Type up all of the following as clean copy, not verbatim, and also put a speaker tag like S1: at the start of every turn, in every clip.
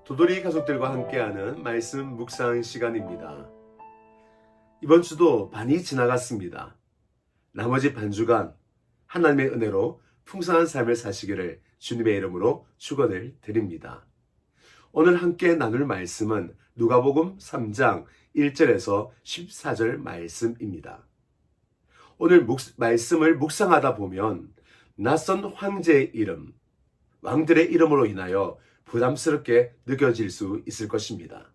S1: 도돌이 가족들과 함께하는 말씀 묵상 시간입니다. 이번 주도 많이 지나갔습니다. 나머지 반 주간 하나님의 은혜로 풍성한 삶을 사시기를 주님의 이름으로 축원을 드립니다. 오늘 함께 나눌 말씀은 누가복음 3장 1절에서 14절 말씀입니다. 오늘 말씀을 묵상하다 보면 낯선 황제의 이름, 왕들의 이름으로 인하여 부담스럽게 느껴질 수 있을 것입니다.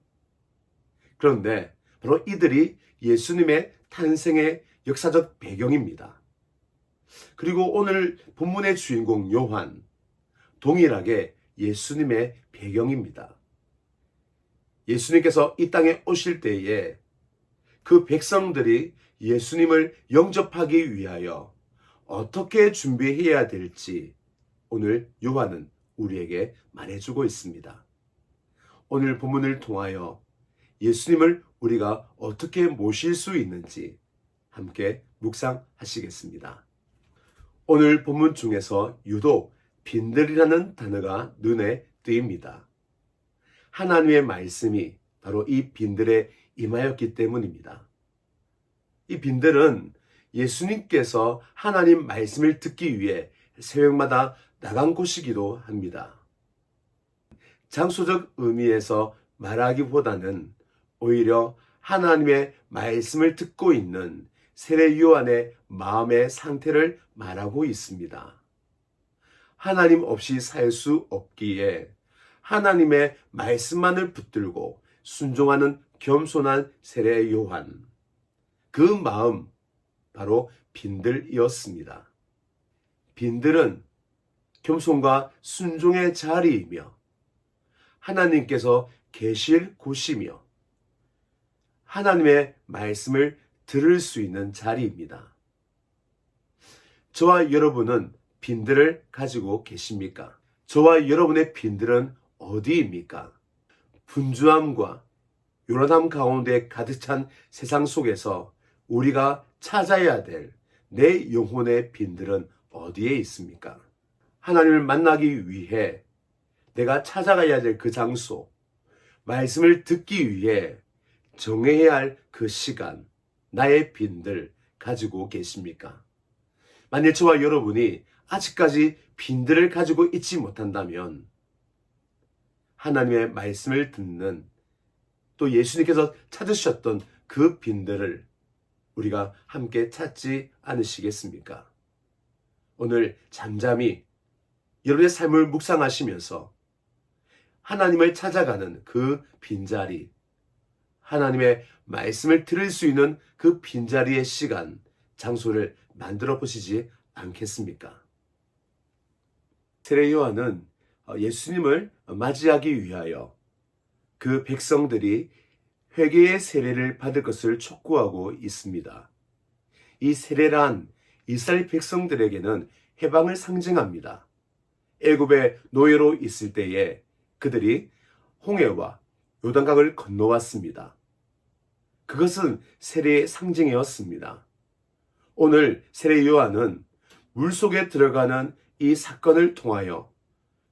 S1: 그런데 바로 이들이 예수님의 탄생의 역사적 배경입니다. 그리고 오늘 본문의 주인공 요한, 동일하게 예수님의 배경입니다. 예수님께서 이 땅에 오실 때에 그 백성들이 예수님을 영접하기 위하여 어떻게 준비해야 될지 오늘 요한은 우리에게 말해주고 있습니다. 오늘 본문을 통하여 예수님을 우리가 어떻게 모실 수 있는지 함께 묵상하시겠습니다. 오늘 본문 중에서 유독 빈들이라는 단어가 눈에 띄입니다. 하나님의 말씀이 바로 이 빈들에 임하였기 때문입니다. 이 빈들은 예수님께서 하나님 말씀을 듣기 위해 새벽마다 나간 곳이기도 합니다. 장소적 의미에서 말하기보다는 오히려 하나님의 말씀을 듣고 있는 세례 요한의 마음의 상태를 말하고 있습니다. 하나님 없이 살 수 없기에 하나님의 말씀만을 붙들고 순종하는 겸손한 세례 요한. 그 마음 바로 빈들이었습니다. 빈들은 겸손과 순종의 자리이며 하나님께서 계실 곳이며 하나님의 말씀을 들을 수 있는 자리입니다. 저와 여러분은 빈들을 가지고 계십니까? 저와 여러분의 빈들은 어디입니까? 분주함과 요란함 가운데 가득 찬 세상 속에서 우리가 찾아야 될 내 영혼의 빈들은 어디에 있습니까? 하나님을 만나기 위해 내가 찾아가야 될 그 장소, 말씀을 듣기 위해 정해야 할 그 시간, 나의 빈들 가지고 계십니까? 만일 저와 여러분이 아직까지 빈들을 가지고 있지 못한다면 하나님의 말씀을 듣는 또 예수님께서 찾으셨던 그 빈들을 우리가 함께 찾지 않으시겠습니까? 오늘 잠잠히 여러분의 삶을 묵상하시면서 하나님을 찾아가는 그 빈자리, 하나님의 말씀을 들을 수 있는 그 빈자리의 시간, 장소를 만들어 보시지 않겠습니까? 세례 요한은 예수님을 맞이하기 위하여 그 백성들이 회개의 세례를 받을 것을 촉구하고 있습니다. 이 세례란 이스라엘 백성들에게는 해방을 상징합니다. 애굽의 노예로 있을 때에 그들이 홍해와 요단강을 건너왔습니다. 그것은 세례의 상징이었습니다. 오늘 세례 요한은 물속에 들어가는 이 사건을 통하여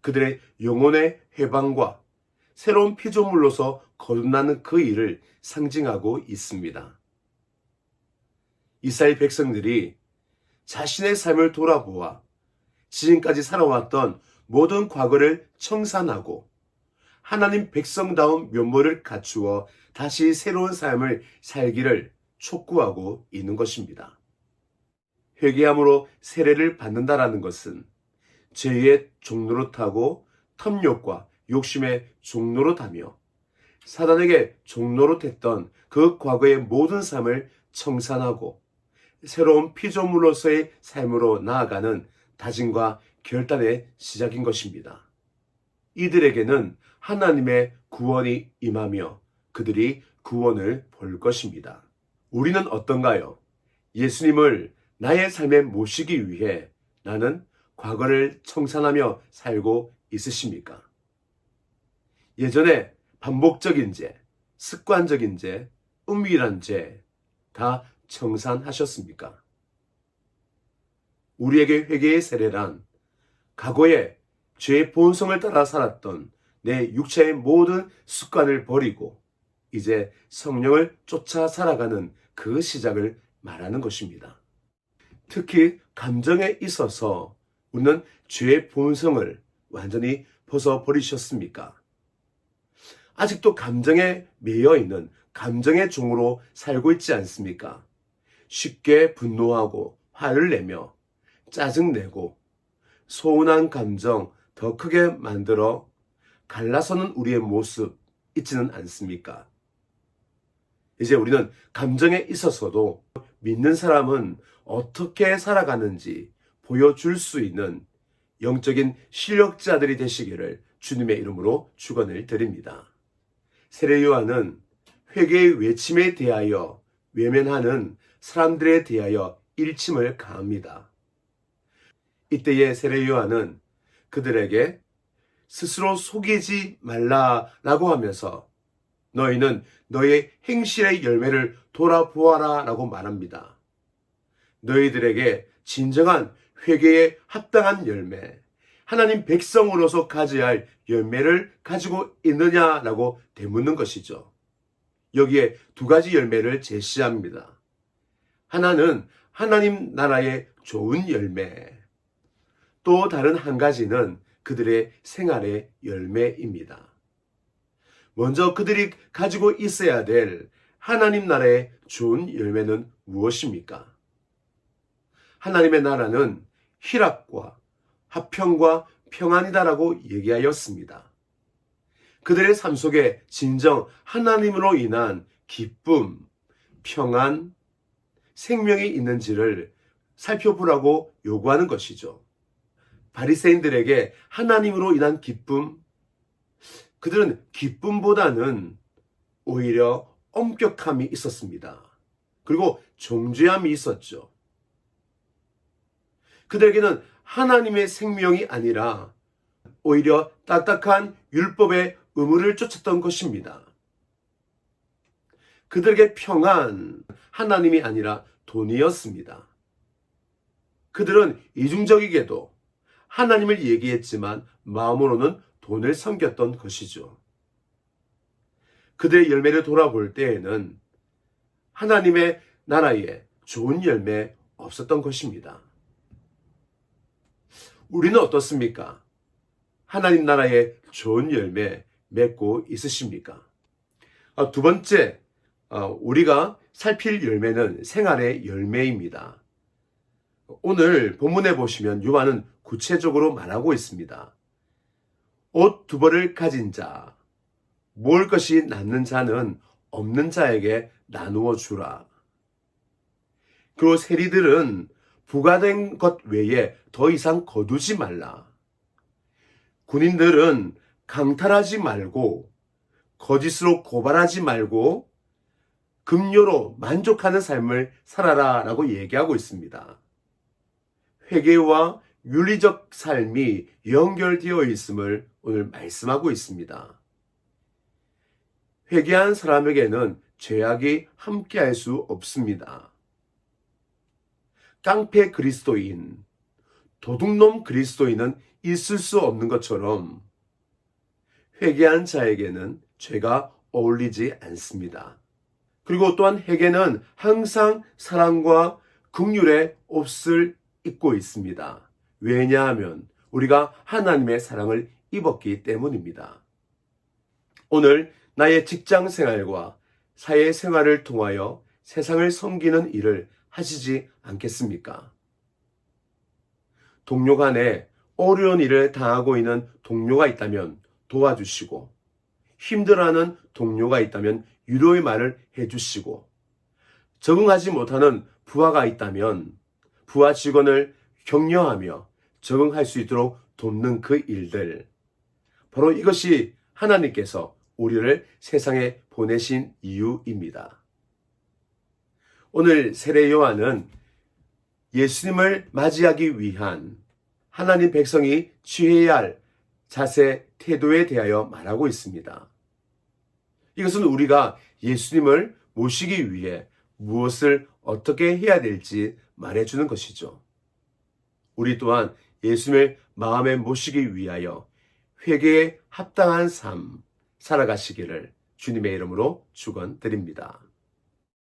S1: 그들의 영혼의 해방과 새로운 피조물로서 거듭나는 그 일을 상징하고 있습니다. 이스라엘 백성들이 자신의 삶을 돌아보아 지금까지 살아왔던 모든 과거를 청산하고 하나님 백성다운 면모를 갖추어 다시 새로운 삶을 살기를 촉구하고 있는 것입니다. 회개함으로 세례를 받는다라는 것은 죄의 종노릇하고 탐욕과 욕심의 종노릇하며 사단에게 종노릇했던 그 과거의 모든 삶을 청산하고 새로운 피조물로서의 삶으로 나아가는 다짐과 결단의 시작인 것입니다. 이들에게는 하나님의 구원이 임하며 그들이 구원을 볼 것입니다. 우리는 어떤가요? 예수님을 나의 삶에 모시기 위해 나는 과거를 청산하며 살고 있으십니까? 예전에 반복적인 죄, 습관적인 죄, 은밀한 죄 다 청산하셨습니까? 우리에게 회개의 세례란 과거에 죄의 본성을 따라 살았던 내 육체의 모든 습관을 버리고 이제 성령을 쫓아 살아가는 그 시작을 말하는 것입니다. 특히 감정에 있어서 우리는 죄의 본성을 완전히 벗어버리셨습니까? 아직도 감정에 매여 있는 감정의 종으로 살고 있지 않습니까? 쉽게 분노하고 화를 내며 짜증내고 서운한 감정 더 크게 만들어 갈라서는 우리의 모습 있지는 않습니까? 이제 우리는 감정에 있어서도 믿는 사람은 어떻게 살아가는지 보여줄 수 있는 영적인 실력자들이 되시기를 주님의 이름으로 축원을 드립니다. 세례 요한은 회개의 외침에 대하여 외면하는 사람들에 대하여 일침을 가합니다. 이때의 세례 요한은 그들에게 스스로 속이지 말라라고 하면서 너희는 너의 행실의 열매를 돌아보아라 라고 말합니다. 너희들에게 진정한 회개에 합당한 열매, 하나님 백성으로서 가져야 할 열매를 가지고 있느냐라고 되묻는 것이죠. 여기에 두 가지 열매를 제시합니다. 하나는 하나님 나라의 좋은 열매, 또 다른 한 가지는 그들의 생활의 열매입니다. 먼저 그들이 가지고 있어야 될 하나님 나라의 좋은 열매는 무엇입니까? 하나님의 나라는 희락과 화평과 평안이다라고 얘기하였습니다. 그들의 삶 속에 진정 하나님으로 인한 기쁨, 평안, 생명이 있는지를 살펴보라고 요구하는 것이죠. 바리새인들에게 하나님으로 인한 기쁨, 그들은 기쁨보다는 오히려 엄격함이 있었습니다. 그리고 정죄함이 있었죠. 그들에게는 하나님의 생명이 아니라 오히려 딱딱한 율법의 의무를 쫓았던 것입니다. 그들에게 평안, 하나님이 아니라 돈이었습니다. 그들은 이중적이게도 하나님을 얘기했지만 마음으로는 돈을 섬겼던 것이죠. 그들의 열매를 돌아볼 때에는 하나님의 나라에 좋은 열매 없었던 것입니다. 우리는 어떻습니까? 하나님 나라의 좋은 열매 맺고 있으십니까? 두 번째, 우리가 살필 열매는 생활의 열매입니다. 오늘 본문에 보시면 요한은 구체적으로 말하고 있습니다. 옷 두 벌을 가진 자, 모을 것이 남는 자는 없는 자에게 나누어 주라. 그리고 세리들은 부과된 것 외에 더 이상 거두지 말라. 군인들은 강탈하지 말고 거짓으로 고발하지 말고 급료로 만족하는 삶을 살아라 라고 얘기하고 있습니다. 회개와 윤리적 삶이 연결되어 있음을 오늘 말씀하고 있습니다. 회개한 사람에게는 죄악이 함께할 수 없습니다. 깡패 그리스도인, 도둑놈 그리스도인은 있을 수 없는 것처럼 회개한 자에게는 죄가 어울리지 않습니다. 그리고 또한 회개는 항상 사랑과 긍휼의 옷을 입고 있습니다. 왜냐하면 우리가 하나님의 사랑을 입었기 때문입니다. 오늘 나의 직장 생활과 사회 생활을 통하여 세상을 섬기는 일을 하시지 않겠습니까? 동료 간에 어려운 일을 당하고 있는 동료가 있다면 도와주시고, 힘들어하는 동료가 있다면 위로의 말을 해주시고, 적응하지 못하는 부하가 있다면 부하 직원을 격려하며 적응할 수 있도록 돕는 그 일들, 바로 이것이 하나님께서 우리를 세상에 보내신 이유입니다. 오늘 세례 요한은 예수님을 맞이하기 위한 하나님 백성이 취해야 할 자세, 태도에 대하여 말하고 있습니다. 이것은 우리가 예수님을 모시기 위해 무엇을 어떻게 해야 될지 말해주는 것이죠. 우리 또한 예수님을 마음에 모시기 위하여 회개에 합당한 삶 살아가시기를 주님의 이름으로 축원드립니다.